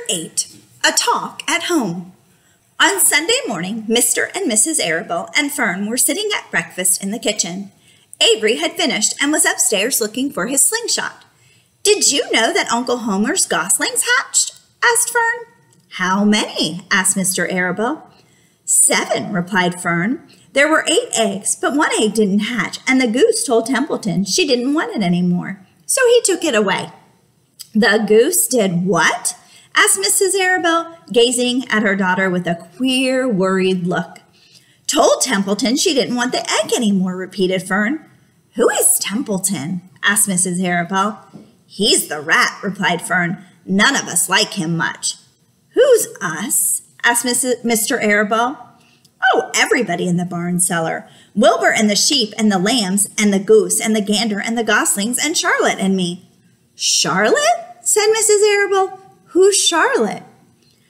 8. A Talk at Home. On Sunday morning, Mr. and Mrs. Arable and Fern were sitting at breakfast in the kitchen. Avery had finished and was upstairs looking for his slingshot. "Did you know that Uncle Homer's goslings hatched?" asked Fern. "How many?" asked Mr. Arable. "7, replied Fern. "There were 8 eggs, but 1 egg didn't hatch, and the goose told Templeton she didn't want it anymore, so he took it away." "The goose did what?" asked Mrs. Arable, gazing at her daughter with a queer, worried look. "Told Templeton she didn't want the egg anymore," repeated Fern. "Who is Templeton?" asked Mrs. Arable. "He's the rat," replied Fern. "None of us like him much." "Who's us?" asked Mr. Arable. "Oh, everybody in the barn cellar. Wilbur and the sheep and the lambs and the goose and the gander and the goslings and Charlotte and me." "Charlotte?" said Mrs. Arable. "Who's Charlotte?"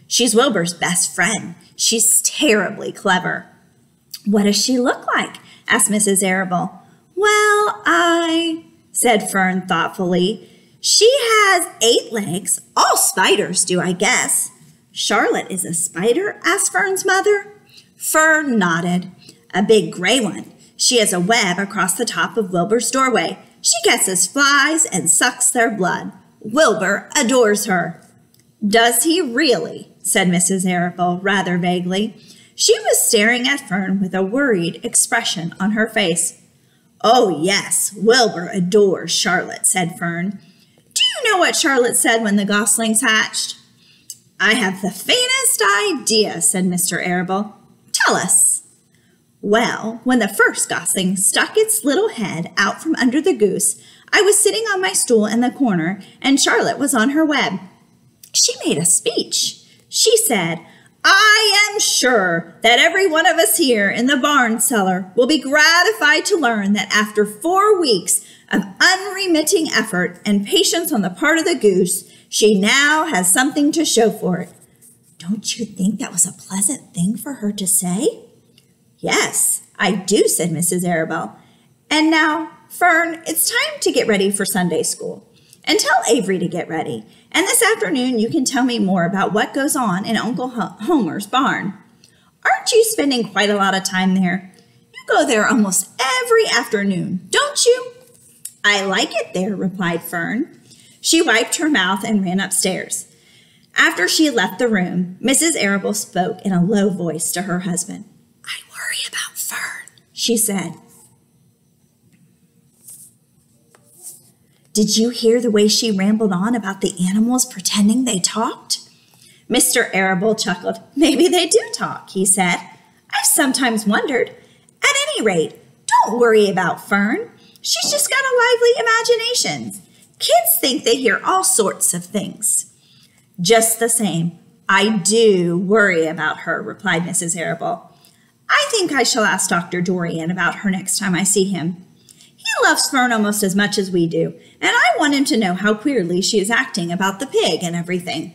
"She's Wilbur's best friend. She's terribly clever." "What does she look like?" asked Mrs. Arable. "Well, said Fern thoughtfully. "She has 8 legs. All spiders do, I guess." "Charlotte is a spider?" asked Fern's mother. Fern nodded. "A big gray one. She has a web across the top of Wilbur's doorway. She catches flies and sucks their blood. Wilbur adores her." "Does he really?" said Mrs. Arable rather vaguely. She was staring at Fern with a worried expression on her face. "Oh, yes, Wilbur adores Charlotte," said Fern. "Do you know what Charlotte said when the goslings hatched?" "I have the faintest idea," said Mr. Arable. "Tell us." "Well, when the first gosling stuck its little head out from under the goose, I was sitting on my stool in the corner, and Charlotte was on her web. She made a speech. She said, 'I am sure that every one of us here in the barn cellar will be gratified to learn that after 4 weeks of unremitting effort and patience on the part of the goose, she now has something to show for it.' Don't you think that was a pleasant thing for her to say?" "Yes, I do," said Mrs. Arable. "And now, Fern, it's time to get ready for Sunday school. And tell Avery to get ready. And this afternoon you can tell me more about what goes on in Uncle Homer's barn. Aren't you spending quite a lot of time there? You go there almost every afternoon, don't you?" "I like it there," replied Fern. She wiped her mouth and ran upstairs. After she had left the room, Mrs. Arable spoke in a low voice to her husband. "I worry about Fern," she said. "Did you hear the way she rambled on about the animals pretending they talked?" Mr. Arable chuckled. "Maybe they do talk," he said. "I've sometimes wondered. At any rate, don't worry about Fern. She's just got a lively imagination. Kids think they hear all sorts of things." "Just the same, I do worry about her," replied Mrs. Arable. "I think I shall ask Dr. Dorian about her next time I see him. He loves Fern almost as much as we do, and I want him to know how queerly she is acting about the pig and everything."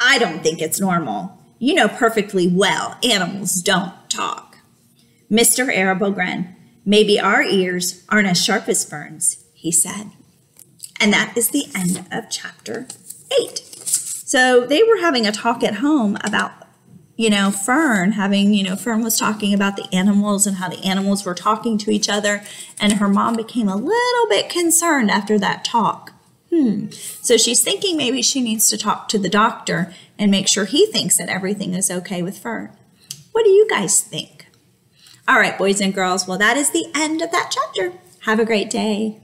"I don't think it's normal. You know perfectly well animals don't talk." Mr. Arable grinned. "Maybe our ears aren't as sharp as Fern's," he said. And that is the end of chapter 8. So they were having a talk at home about Fern was talking about the animals and how the animals were talking to each other, and her mom became a little bit concerned after that talk. So she's thinking maybe she needs to talk to the doctor and make sure he thinks that everything is okay with Fern. What do you guys think? All right, boys and girls, well, that is the end of that chapter. Have a great day.